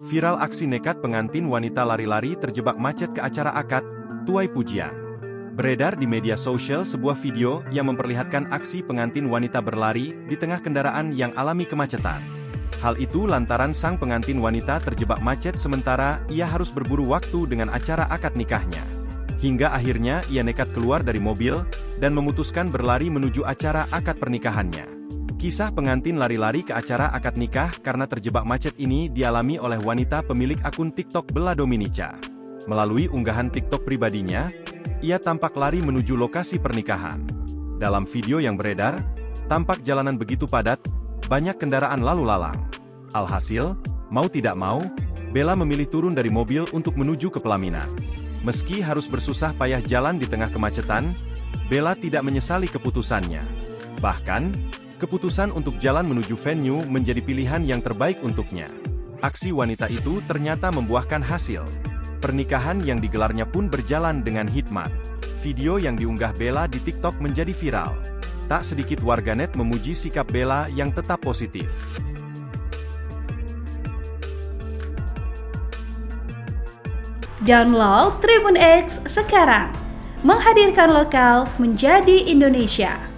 Viral aksi nekat pengantin wanita lari-lari terjebak macet ke acara akad, tuai pujian. Beredar di media sosial sebuah video yang memperlihatkan aksi pengantin wanita berlari di tengah kendaraan yang alami kemacetan. Hal itu lantaran sang pengantin wanita terjebak macet sementara ia harus berburu waktu dengan acara akad nikahnya. Hingga akhirnya ia nekat keluar dari mobil dan memutuskan berlari menuju acara akad pernikahannya. Kisah pengantin lari-lari ke acara akad nikah karena terjebak macet ini dialami oleh wanita pemilik akun TikTok Bella Dominica. Melalui unggahan TikTok pribadinya, ia tampak lari menuju lokasi pernikahan. Dalam video yang beredar, tampak jalanan begitu padat, banyak kendaraan lalu lalang. Alhasil, mau tidak mau, Bella memilih turun dari mobil untuk menuju ke pelaminan. Meski harus bersusah payah jalan di tengah kemacetan, Bella tidak menyesali keputusannya. Bahkan, keputusan untuk jalan menuju venue menjadi pilihan yang terbaik untuknya. Aksi wanita itu ternyata membuahkan hasil. Pernikahan yang digelarnya pun berjalan dengan hikmat. Video yang diunggah Bella di TikTok menjadi viral. Tak sedikit warganet memuji sikap Bella yang tetap positif. Download Tribun X sekarang, menghadirkan lokal menjadi Indonesia.